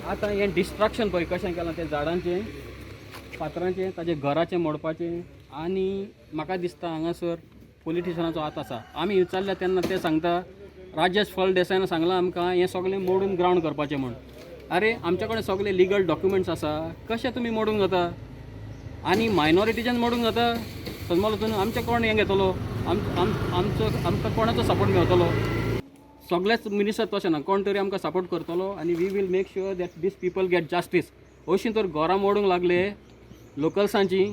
आता हे डिस्ट्रॅक्शन पळय कशें केलां तें झाडांचें फातरांचें ताजे घराचें मोडपाचें आनी म्हाका दिसता हांगासर पॉलिटिशनाचो हात आसा. आमी विचारल्या तेन्ना ते सांगता राजेश फळदेसायान सांगलां आमकां हें सगळें मोडून ग्रावंड करपाचें म्हूण. अरे आमचे कडेन सगळे लिगल डॉक्युमेंट्स आसा, कशें तुमी मोडूंक जाता? आनी मायनॉरिटीच्यान मोडूंक जाता? समज तुमी आमचे कोण हें घेतलो, आमकां कोणाचो सपोर्ट मेळटलो? सगळेच मिनिस्टर तशें ना, कोण तरी आमकां सपोर्ट करतलो आनी we will make sure that these people get justice. अशीं तर घरां मोडूंक लागले लोकल्सांची.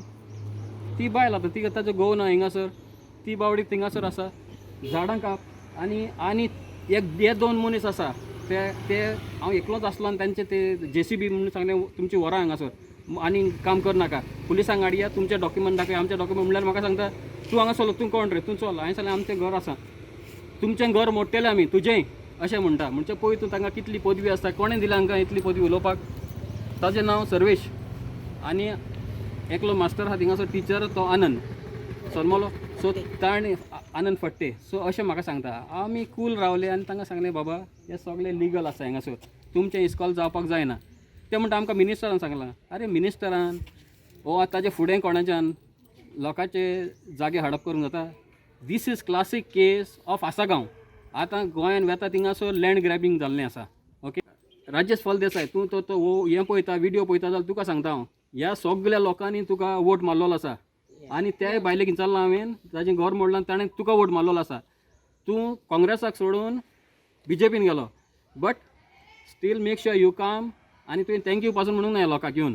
ती बायल आतां ती ताचो घोव ना हिंगासर, ती बावडी थिंगासर आसा. झाडां काप आनी एक हे 2 मनीस आसा ते हांव एकलोच आसलो आनी तांचे ते JCB म्हणून सांगलें तुमची व्हरा हांगासर आनी काम करनाका, पुलिसांक हाडया, तुमचे डॉक्युमेंट दाखय, आमचे डॉक्युमेंट म्हणल्यार म्हाका सांगता तूं हांगा चल, तूं कोण रे, तूं चल. हांवें सांगलें आमचें घर आसा, तुमचें घर मोडटलें आमी, तुजेंय अशें म्हणटा. म्हणजे पळय तूं तांकां कितली पदवी आसता, कोणें दिला हांकां इतली पदवी उलोवपाक? ताजें नांव सर्वेश आनी एकलो मास्टर आहा थिंगासर टिचर तो आनंद सरमलो. सो ताणें आनंद फडते. सो अशें म्हाका सांगता. आमी कूल रावले आनी तांकां सांगलें बाबा हें सगळें लिगल आसा हांगासर, तुमचें इस्कॉल जावपाक जायना. ते म्हणटा आमकां मिनिस्टरान सांगलां. अरे मिनिस्टरान वो ताजे फुडें कोणाच्यान लोकांचे जागे हडप करूंक जाता? This is classic case of Assagao. आतां गोंयान वेता थिंगासर लँड ग्रॅबिंग जाल्लें आसा. ओके, राजेश फळदेसाय तूं तो हें पळयता, विडियो पळयता जाल्यार तुका सांगता हांव, ह्या सगळ्या लोकांनी तुका वोट मारलेलो आसा आनी त्याय बायलेक विचारलां हांवें, ताजें घर मोडलां ताणें तुका वोट मारलेलो आसा. तूं काँग्रेसाक सोडून BJPन गेलो, but still make sure you काम. आनी तुवें थँक्यू पासून म्हणूंक ना लोकांक येवन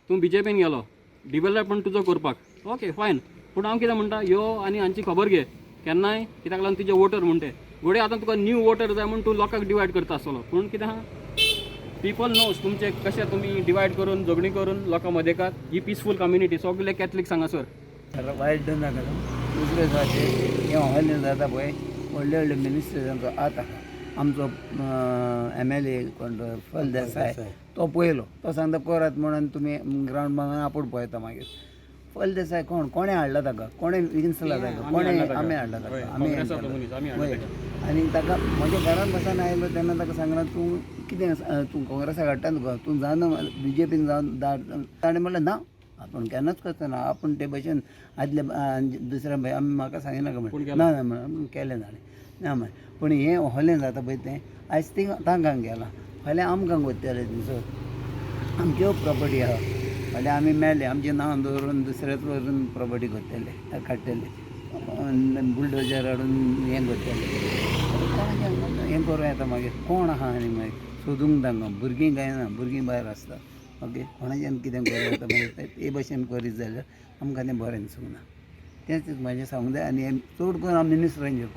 तूं BJPन गेलो डिव्हलपमेंट तुजो करपाक. ओके फायन, पूण हांव कितें म्हणटा, यो आनी हांची खबर घे केन्नाय, कित्याक लागून तुजे वोटर म्हणून ते घोडे आतां तुका न्यू वोटर जाय म्हणून तूं लोकांक डिवायड करता आसतलो. पूण कितें आहा, पीपल नोज तुमचे कशें तुमी डिवायड करून झगडी करून लोकां मदेकात. ही पिसफूल कम्युनिटी, सगळे कॅथलीक हांगासर. वायट धंदा करा. दुसरे जाते हे हॉलेन जाता पळय, व्हडले व्हडले मिनिस्टरांचो आत आहा. आमचो MLA कोण फळदेसाय तो पयलो, तो सांगता करात म्हणून तुमी ग्रावंड बांदून आपूण पळयता. मागीर फळदेसाय कोणें हाडला ताका, कोणें विंचला ताका, कोणें आमी हाडला ताका, आमी आनी ताका म्हज्या घरान बसान आयलो तेन्ना ताका सांगलां तूं कितें तूं काँग्रेसाक हाडटा तुका, तूं जावना BJPन जावन धाड. ताणें म्हणलें ना, आपूण केन्नाच करतना, आपूण ते भशेन आदले दुसऱ्या आमी म्हाका सांगिनाका म्हणलें. ना ना म्हणून केलें ताणें ना म्हण. पूण हें हॉलेन जाता पळय तें आयज तांकां गेलां, फाल्यां आमकां वतलें थंयसर. आमच्यो प्रॉपर्टी आहा, फाल्यां आमी मेळ्ळे, आमचें नांव दवरून दुसऱ्याच व्हरून प्रॉपर्टी करतले, काडटले, बुलडोजर हाडून हें करतले. हें करूं येता मागीर कोण आहा आनी मागीर सोदूंक तांकां. भुरगीं कांय ना, भुरगीं भायर आसता. ओके, कोणाच्यान कितें करूं येता मागीर ते भशेन करीत जाल्यार आमकां तें बरें दिसूंक ना. तेंच म्हाजें सांगूंक जाय. आनी चड करून हांव मिनिस्टरांचेर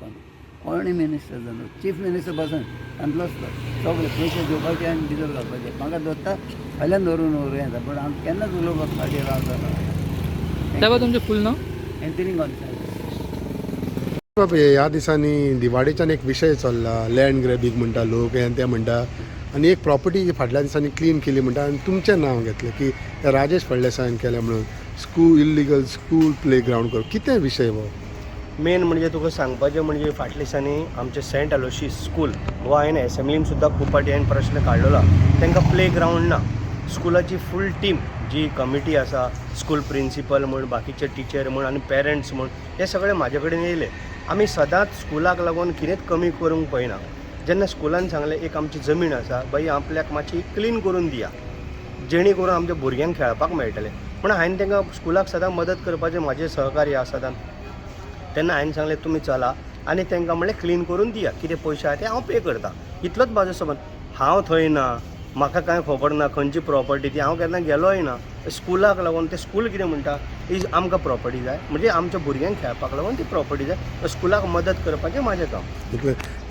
कोणें मिनिस्टर जालो, चीफ मिनिस्टर पासून तांतलोच तो सगळे पयशे घेवपाचे आनी भितर घालपाचे. म्हाका धरता फाल्यां धरून व्हरूं येता, पूण हांव केन्नाच उलोवपाक फाटीं रावतलो. तेव्हा तुमचें फूल नांव? एंथनी गॉन्साल्वीस. ह्या दिसांनी दिवाळेच्यान एक विशय चल्ला, लँड ग्रॅबिंग म्हणटा लोक, हें तें म्हणटा. आनी एक प्रॉपर्टी फाटल्या दिसांनी क्लीन केली म्हणटा आनी तुमचें नांव घेतलें की राजेश फळदेसायान केलें म्हणून. इल्लिगल स्कूल प्ले ग्रावंड करून कितें विशय हो? मेन म्हणजे तुका सांगपाचें म्हणजे फाटल्या दिसांनी आमचे सेंट अलोशियस स्कूल वो हांवें एसेंब्लीन सुद्दां खूब फाटी हांवें प्रश्न काडलेलो. तांकां प्ले ग्रावंड ना. स्कुलाची फूल टीम जी कमिटी आसा, स्कूल प्रिंसिपल म्हूण, बाकीचे टिचर म्हूण आनी पेरंट्स म्हूण, हे सगळे म्हाजे कडेन येयले. आमी सदांच स्कुलाक लागून कितेंच कमी करूंक पळयना. जेन्ना स्कुलान सांगलें एक आमची जमीन आसा बाई, आपल्याक मातशी क्लीन करून दिया जेणे करून आमच्या भुरग्यांक खेळपाक मेळटलें. पूण हांवें तांकां स्कुलाक सदां मदत करपाचें म्हाजें सहकार्य आसा सदां. तेन्ना हांवें सांगलें तुमी चला आनी तांकां म्हणलें क्लीन करून दिया, कितें पयशे आहा ते हांव पे करतां. इतलोच म्हाजो सबंद. हांव थंय ना, म्हाका कांय खबर ना खंयची प्रॉपर्टी ती, हांव केन्ना गेलोय ना. स्कुलाक लागून ते स्कूल कितें म्हणटा, इज आमकां प्रॉपर्टी जाय, म्हणजे आमच्या भुरग्यांक खेळपाक लागून ती प्रॉपर्टी जाय. स्कुलाक मदत करपाचें म्हाजें काम.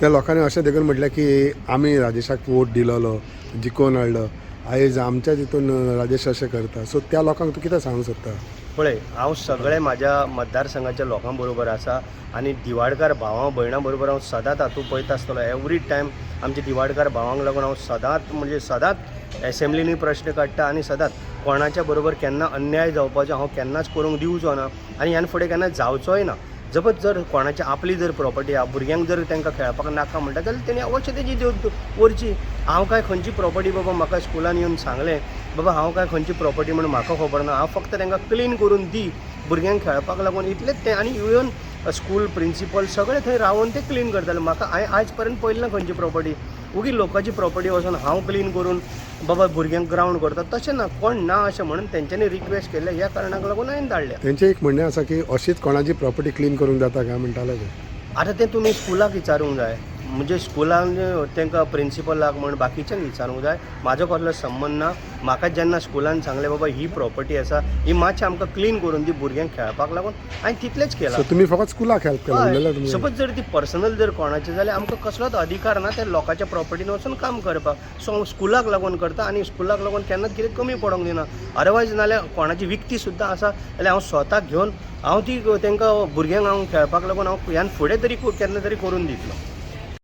त्या लोकांनी अशें देखून म्हटलें की आमी राजेशाक वोट दिलोलो, जिखोवन हाडलो, आयज आमच्या तितून राजेश अशें करता. सो त्या लोकांक तूं कितें सांगूंक सोदता? पळय, हांव सगळे म्हाज्या मतदारसंघाच्या लोकां बरोबर आसा आनी दिवाडकार भावां भयणां बरोबर हांव सदांच हातूंत पळयता आसतलो. एवरी टायम आमच्या दिवाडकार भावांक लागून हांव सदांच एसेंब्लीनी प्रश्न काडटा आनी सदांच कोणाच्या बरोबर केन्ना अन्याय जावपाचो हांव केन्नाच करूंक दिवचो ना आनी ह्यान फुडें केन्ना जावचोय ना. जर कोणाची आपली जर प्रॉपर्टी आहा भुरग्यांक जर तांकां खेळपाक नाका म्हणटा जाल्यार तेणी अवश्य तेजी व्हरची. हांव काय खंयची प्रॉपर्टी बाबा म्हाका स्कुलान येवन सांगलें बाबा हांव काय खंयची प्रॉपर्टी म्हणून म्हाका खबर ना, हांव फक्त तांकां क्लीन करून दी भुरग्यांक खेळपाक लागून इतलेंच तें. आनी इवन स्कूल प्रिंसिपल सगळे थंय रावन ते क्लीन करताले. म्हाका आयज पर्यंत पयली ना खंयची प्रॉपर्टी, उगी लोकांची प्रॉपर्टी वचून हांव क्लीन करून बाबा भुरग्यांक ग्रावंड करता तशें ना. कोण ना अशें म्हणून तेंच्यांनी रिक्वेस्ट केल्या, ह्या कारणाक लागून हांवें धाडल्या. तेंचें एक म्हणणें आसा की अशीच कोणाची प्रॉपर्टी क्लीन करूंक जाता काय म्हणटाले ते. आतां तें तुमी स्कुलाक विचारूंक जाय, म्हणजे स्कुलान तांकां प्रिंसिपलाक म्हण बाकीच्यांक विचारूंक जाय. म्हाजो कसलो संबंद ना. म्हाका जेन्ना स्कुलान सांगलें बाबा ही प्रॉपर्टी आसा ही मातशें आमकां क्लीन करून दी भुरग्यांक खेळपाक लागून, हांवें तितलेंच केलां. सो तुमी फकत स्कुलाक हेल्प केला म्हणलें तुमी. सपोज जर ती पर्सनल जर कोणाची जाल्यार आमकां कसलोच अधिकार ना त्या लोकांच्या प्रॉपर्टीन वचून काम करपाक. सो हांव स्कुलाक लागून करता आनी स्कुलाक लागून केन्नाच कितें कमी पडोंक दिना. अदरवायज नाल्यार कोणाची विकती सुद्दां आसा जाल्यार हांव स्वताक घेवन हांव ती तांकां भुरग्यांक हांव खेळपाक लागून हांव ह्यान फुडें तरी केन्ना तरी करून दितलो.